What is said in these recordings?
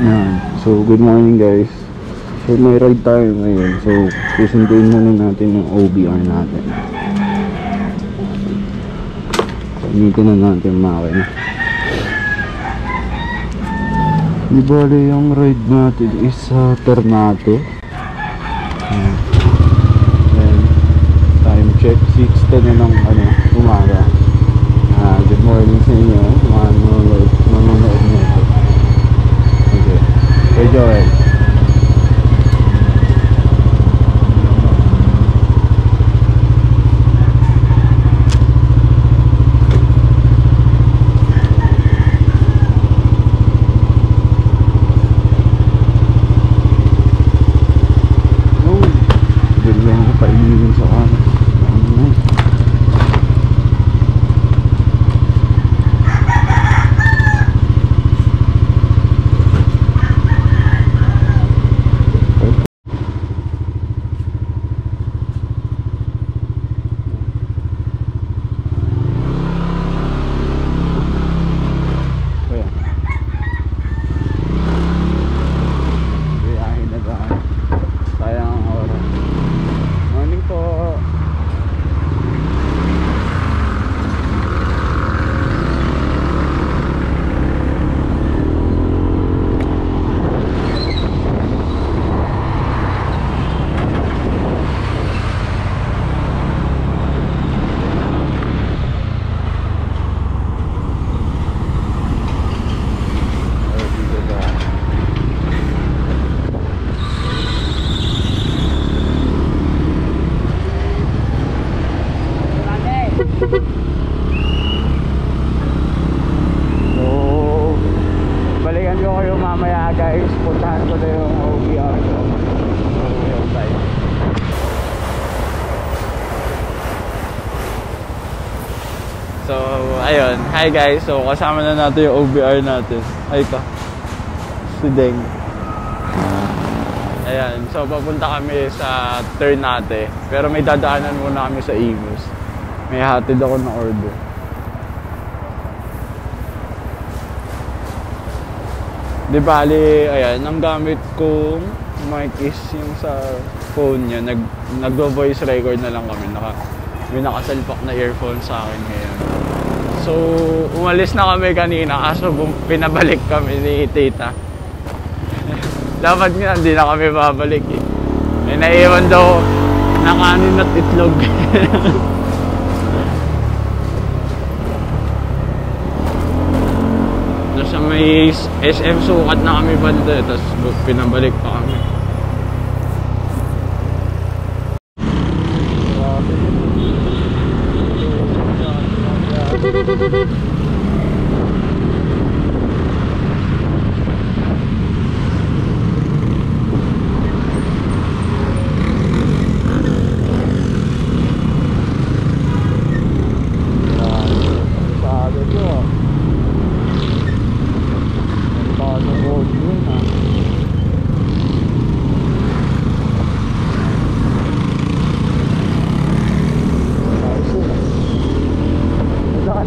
Yan. So, good morning guys. So, may ride tayo ngayon. So, susunduin muna natin yung OBR natin. Gamitin na natin yung makina. Di bale, yung ride natin is sa Ternate. Then, time check. 6:10 na ng umaga. Good morning sa inyo. Manonood nito. Okay. Hey Joel. So, ayun. Hi guys. So, kasama na natin yung OBR natin. Ay ka. Si Deng. Ayan. So, papunta kami sa Ternate. Pero may dadaanan muna kami sa Imus. May hatid ako ng order. Di bali, ayan. Ang gamit kong mic is yung sa phone niya. Nag-voice record na lang kami. May nakasalpak na earphone sa akin ngayon. So, umalis na kami kanina kaso pinabalik kami ni tita. Dapat nga, hindi na kami babalik eh. May naiwan daw na kanin at itlog. Nasa may SM sukat na kami banda, tapos pinabalik pa kami.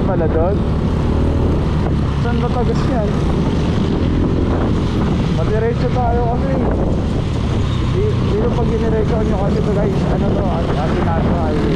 Pala doon? Saan ba tagas yan? Madiretso tayo kasi. Dito pag giniretso nyo kasi ito guys, ano to, Atinado Highway.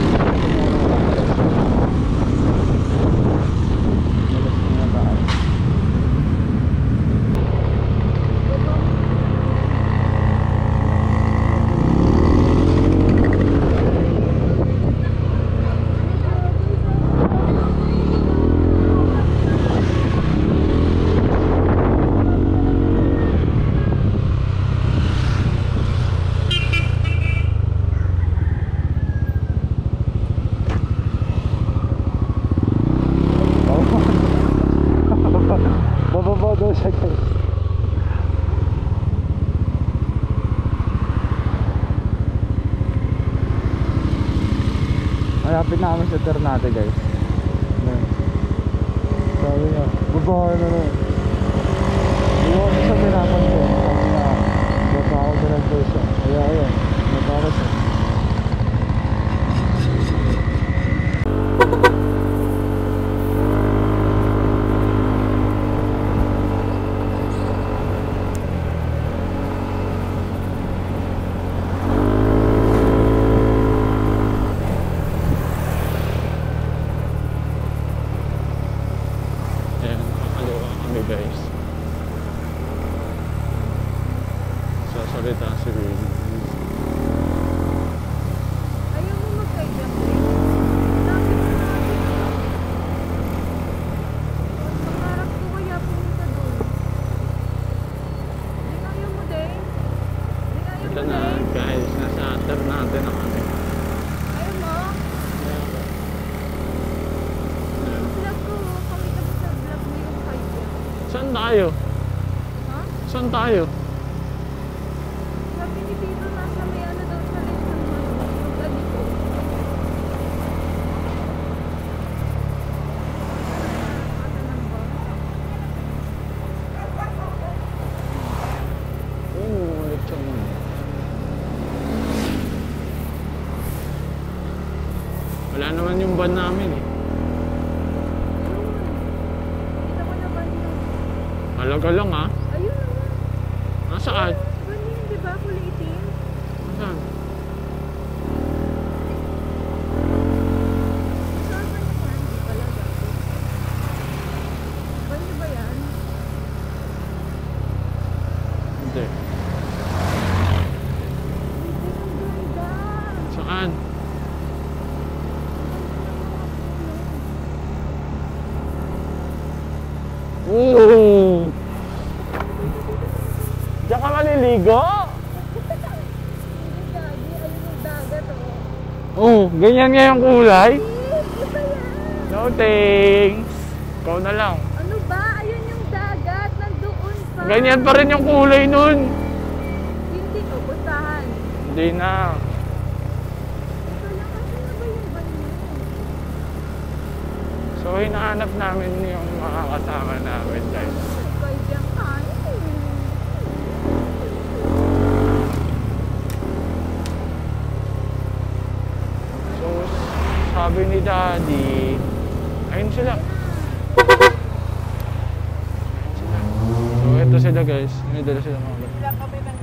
Bababa daw siya guys. Malapit na kami sa Ternate guys. Sabi nga, bababa na rin. Hindi ko sa pinapan ko. Sabi nga, baba ako pinagpo siya. Kaya ayun, nababa siya. nagsasalita si Rin. Ayaw mo magkaibigan, Rin. Lapit na natin. Pangarap ko kaya pumunta doon. Rin, ayaw mo din. Rin, ayaw Ito mo na din. guys, nasa Ternate na kami. Ayaw mo? Vlog ko. Pakita mo sa vlog mo yung kaibigan. Saan tayo? Ha? Saan tayo? Sabi ni Tito, nasa may ano daw sa list ng ganito. Ulit siya muna. Wala naman yung van namin eh. Kita ko na ba nila? Halaga lang ah. Ayun naman. Nasaan? Ganyan, di ba? Kulay itim. Nasaan? Saan ba niya yan? Di pala dati. Ba niya ba yan? Hindi. Hindi, ang ganda. Saan? Oo! Diyan ka maliligo? Hindi, Daddy. Ayun yung dagat, oh. Oo, ganyan nga yung kulay. Iba yan. No thanks. Ikaw na lang. Ano ba? Ayun yung dagat. Nandoon pa. Ganyan pa rin yung kulay nun. Hindi ko. Pustahan. Hindi na. Ito lang. Kasi na ba yung banyo? So hinahanap namin yung mga kasama namin guys. Kaya dyan tayo. So sabi ni Daddy, ayun sila. So ito sila guys. May dala sila mga Sila kami ng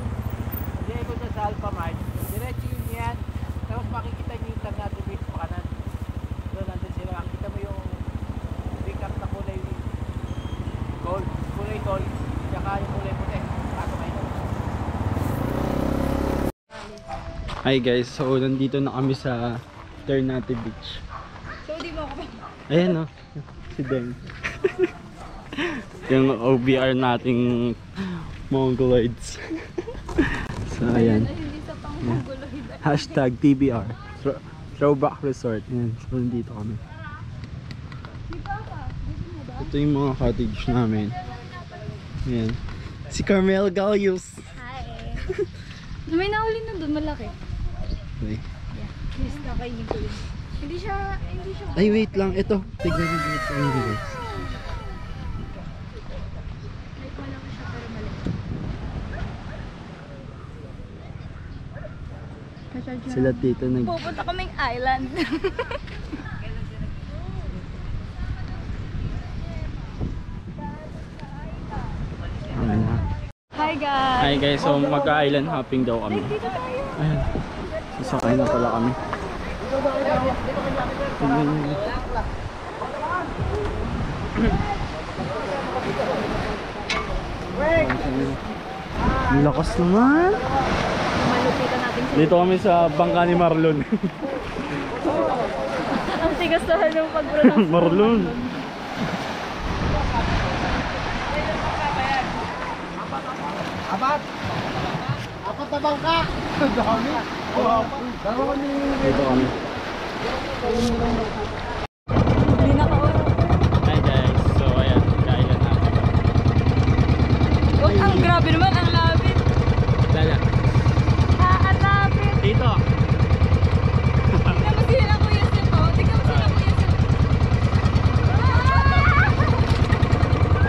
Diego sa Alpha Mart. Diretso yun yan. Tapos makikita nyo yung Ternate Beach pa kanan. Doon nandun sila. Makikita mo yung pick up na kulay gold. Kulay gold. Tsaka yung kulay puti. Bago may ito. Hi guys, so nandito na kami sa Ternate Beach. So, di mo ako. Ayan o, si Deng. Yung OBR nating Mongoloids. So ayan. Hindi sa pangguguloy. Hashtag TBR. Throwback Resort. Ayan, so nandito kami. Di ba ka? Dito mo ba? Ito yung mga cottage namin. Ayan. Si Carmel Galius. Hi. May nahuli na doon, malaki. Okay. Yes, kakainin ko yun. Hindi siya. Ay wait lang, ito. Tignan nyo dito yung guys. Like, malaki siya pero malaki. Sila dito nag... Pupunta kaming island. Ayan na. Hi guys. Hi guys, so mag-island hopping daw kami. Dito tayo. Ayan. Sasakay na pala kami. Tignan nyo. Ang lakas naman. Malupitan natin siya. Dito kami sa bangka ni Marlon. Ang tigas na ng pag-pronounce. Marlon. Apat! Apat na bangka! Dami! Dalawa ni... Dito kami. Hindi na ka. Hi guys, so ayan, kailan natin. Oh, ang grabe naman, ang lapit. Lala. Ang lapit. Dito. Tingnan mo sila Kuya Sip, oh. Tingnan mo sila Kuya Sip.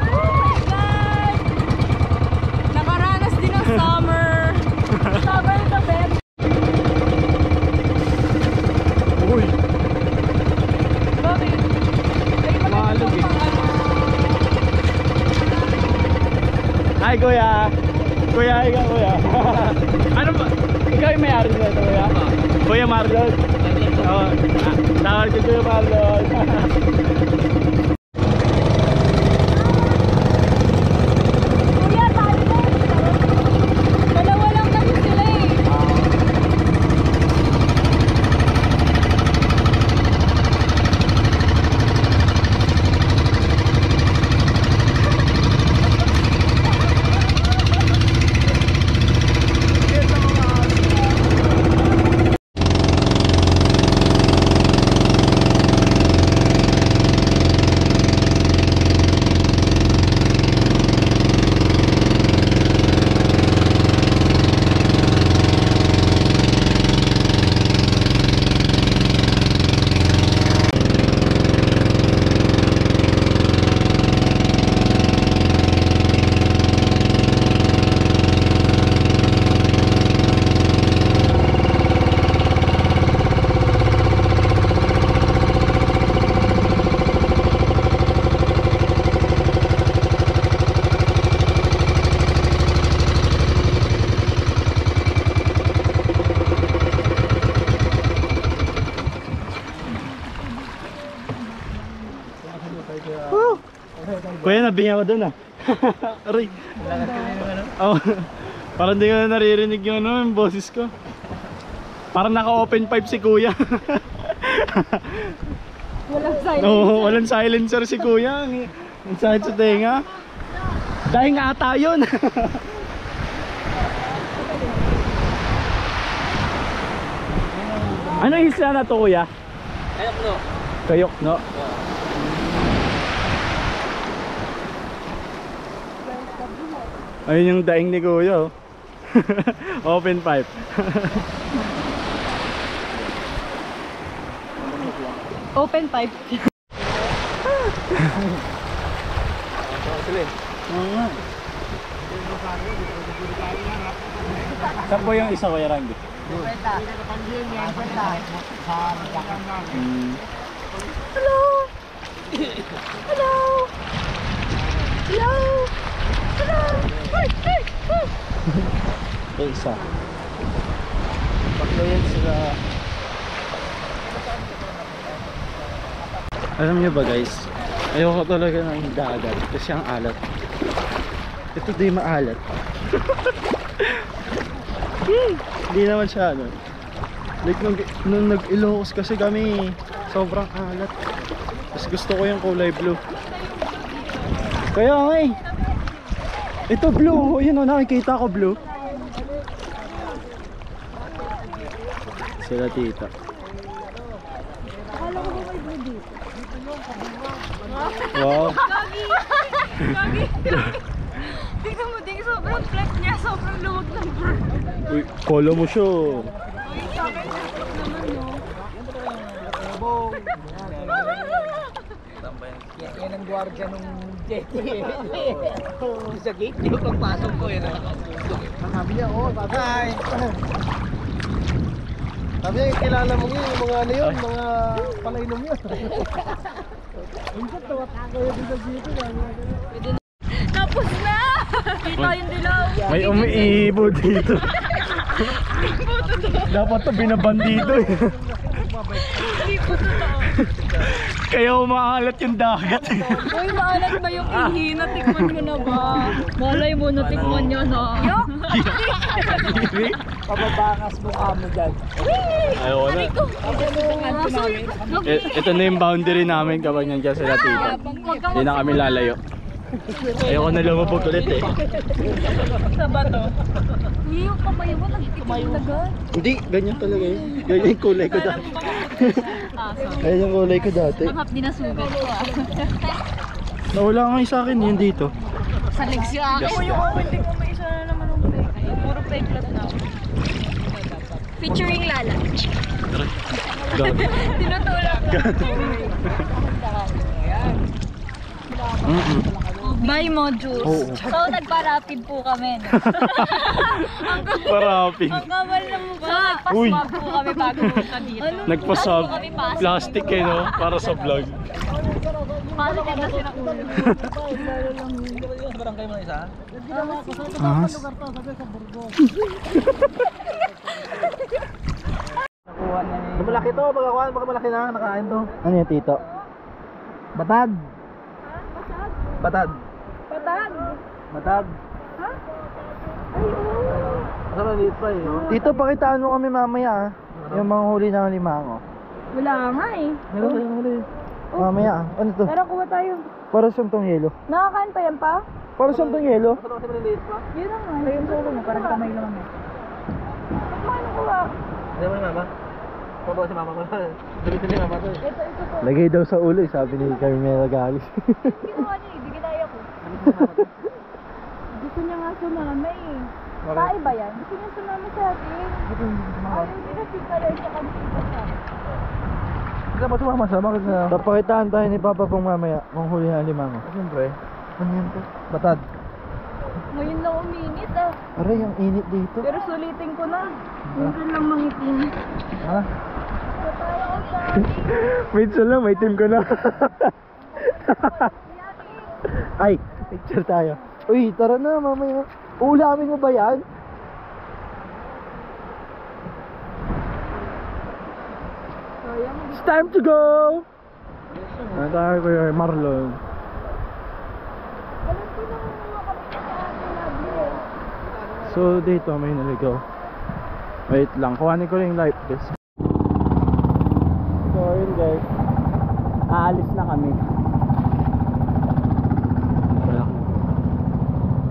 Oh my God! Nakaranas din ng summer. Summer the best. Uy. Bakit? Ay, Malog eh. pang ano. Hi kuya. Kuya, ikaw kuya. Ano ba? Ikaw yung may-ari nito kuya? Kuya Marlon. Oo. Tawag ko Kuya Marlon. Kuya, tayo na. Dalawa lang Kuya, nabinga ko dun ah. Aray. Oh, parang di ko na naririnig yung ano, yung boses ko. Parang naka-open pipe si kuya. Walang silence. Oo, walang silencer si kuya. Ang sakit sa tenga. Dahil nga ata yun. Ano isla na to kuya? Ayok no. Kayok no? Ayun yung daing ni kuya oh. Open pipe. Open pipe. Saan po yung isa kuya Randy? Hello! Hello! Hello! Hello! Hey! Hey! Hey! Yung isa. Baklo yan sila. Alam niyo ba guys, ayoko talaga ng dagat kasi ang alat. Ito di maalat. Hindi naman siya ano. Like nung nag-Ilocos kasi kami, sobrang alat. Tapos gusto ko yung kulay blue. Kaya nga eh. Ito blue, yun o, nakikita ko blue. Sila tita. Akala ko ba may blue dito? Wow. Gagi! Tingnan mo din, sobrang flat niya, sobrang luwag ng bird. Uy, kolo mo siya. Uy, sa akin naman no. Yan ang gwardiya nung jetty. Sa gate, di ba pagpasok ko yan ang nakapundong. Sabi niya, oh, tatay. Sabi niya, kilala mo yun, yung mga ano yun, mga palainom yun. Minsan tawat-ako yun sa dito. Tapos na! Kita yung dilaw. May umiibo dito. Dapat to binaban dito eh. Hindi po totoo. Kaya umaalat yung dagat eh. Uy, maalat ba yung ihi? Natikman ko na ba? Malay mo, natikman niya na. Yok! Pababangas mo kamo dyan. Ayoko na. Ito na yung boundary namin kapag nandiyan sila tita. Hindi na kami lalayo. Ayoko na lumabog ulit eh. Sa bato. Uy, yung kamay mo, nagtitikman agad. Hindi, ganyan talaga eh. Ganyan yung kulay ko dati. Ganyan yung kulay ko dati. Ang hap din na sugat ko ah. Nawala nga yung sa akin yun dito. Sa legs yung ako. Yung ako, hindi ko may isa na naman ang fake. Puro fake flat na ako. Featuring Lala. Tinutulak ko. Bye modules. Oo. So nagpa-rapid po kami. No? Parapin. Ang kamal na mukha. Uy. Nagpa-swab po kami bago punta dito. Nagpasab. Bago kami pasok. Plastic eh no? Para sa vlog. Positive na sinakulo. Barangay mo na isa? Ahas. Malaki to, pagkakuhan, baka malaki na, nakain to. Ano yung tito? Batad. Batad. Patag. Batad. Ha? Ay, oo. Masarap na liit pa eh. no? Tito, pakitaan mo kami mamaya ah. Yung mga huli ng limango. Wala nga eh. Meron tayong huli. Mamaya ah. Ano to? Tara, kuha tayo. Para siyang tong yelo. Nakakain pa yan pa? Para siyang tong yelo. Masarap kasi maliliit pa. Yun na nga. Ayun sa ulo mo, parang kamay lang eh. Paano kuha? Hindi mo ni mama? Pabawa si mama ko. Tuloy-tuloy mama to eh. Ito to. Lagay daw sa ulo eh, sabi ni Carmela Galis. Ginawa niya eh, di ginaya ko. Gusto niya nga sumama eh. Tae ba yan? Gusto niya sumama sa atin. Ayaw niya kasi kaya siya kami sa Hindi ba sumama siya? Bakit na? Papakitaan tayo ni Papa pong mamaya kung huli ng limango. Siyempre. Ano yan to? Batad. Ngayon lang uminit ah. Aray, ang init dito. Pero sulitin ko na. Minsan lang mangitim. Ha? Patawa ko sa Minsan lang, may team ko na. Ay, picture tayo. Uy, tara na mamaya. Ulamin mo ba yan? It's time to go! Ano tayo Kuya Marlon? So dito may naligaw. Wait lang, kuhanin ko lang yung life vest. So yun guys, aalis na kami. Wala.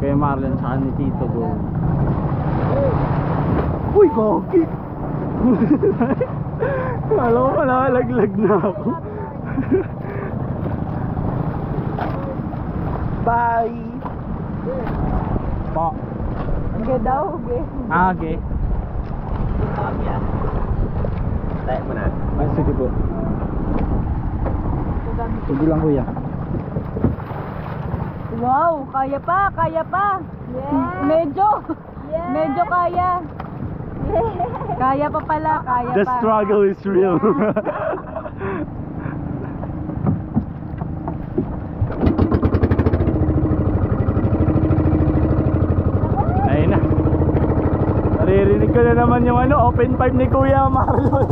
Kaya Marlon sa ni Tito Go. Uy, gogi! Alam ko pala, laglag na ako. Bye! Pa. Ge daw, ge. Ah, okay. Tayo mo na. Ay, sige po. Sige lang kuya. Wow, kaya pa, kaya pa. Yeah. Medyo kaya. Kaya pa pala, kaya The pa. struggle is real. Ayun na. Naririnig ko na naman yung open pipe ni Kuya Marlon.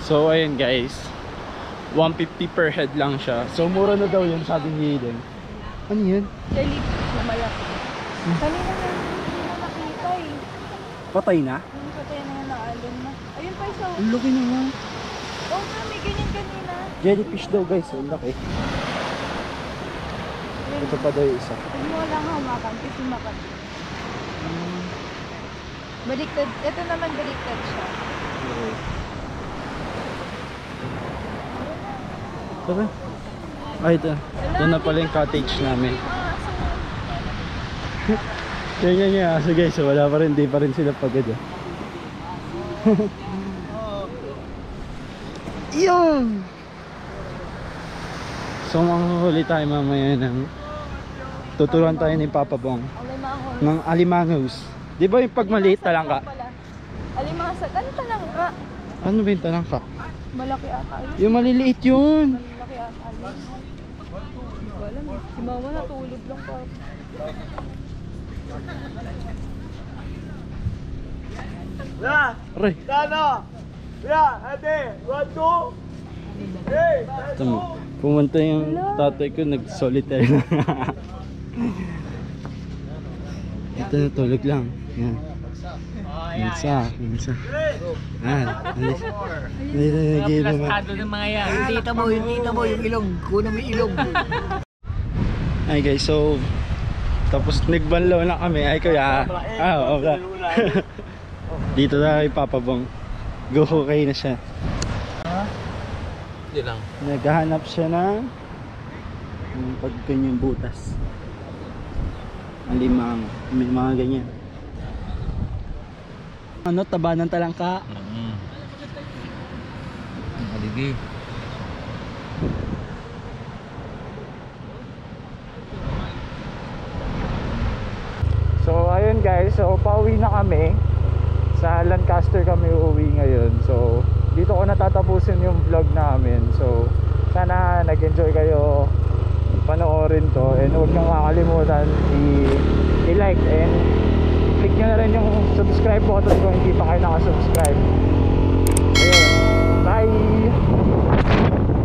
So ayun guys, 150 per head lang siya. So mura na daw yun, sabi ni Eden. Ano yun? Jellyfish na malaki. Kanina na hindi na nakita eh. Patay na? Yung patay na yung naalon na. Ayun pa isa. Ang laki naman. Oo nga, may ganyan kanina. Jellyfish daw guys, ang laki. Ito pa daw yung isa. Huwag mo lang hawakan kasi makat. Baliktad. Ito naman baliktad siya. Okay. Tara. Ay, ito. Ito na pala yung cottage namin. Kaya nga aso guys, so wala pa rin, di pa rin sila pagod. Yun! So manghuli tayo mamaya ng tuturuan tayo ni Papa Bong Alimahon. ng alimangos. Di ba yung pag maliit talangka? Alimasag. Ano talangka? Ano ba yung talangka? Malaki ata yun. Yung maliliit yun. Malaki ata yun. Hindi ko alam eh. Si mama natulog lang pa. Aray. Tama. Pumunta yung tatay ko, nag-solitaire na. Ito na, tulog lang. Yan. Isa. Alis. Nagiinom. ng mga yan. Yung tita mo, yung ilong. Kuna mo yung ilong. Ay guys, so tapos nagbanlaw na kami. Ay kuya. Oo, wala. Dito na kay Papa Bong. Go okay na siya. Hindi lang. Naghahanap siya ng pagkanyang butas. Alimang. May mga ganyan. Ano, taba ng talangka? Haligi. So ayun guys, so pauwi na kami. Sa Lancaster kami uuwi ngayon. So dito ko natatapusin yung vlog namin. So sana nag-enjoy kayo panoorin to, and huwag kang kakalimutan i-like and click nyo na rin yung subscribe button kung hindi pa kayo nakasubscribe. Ayun, bye!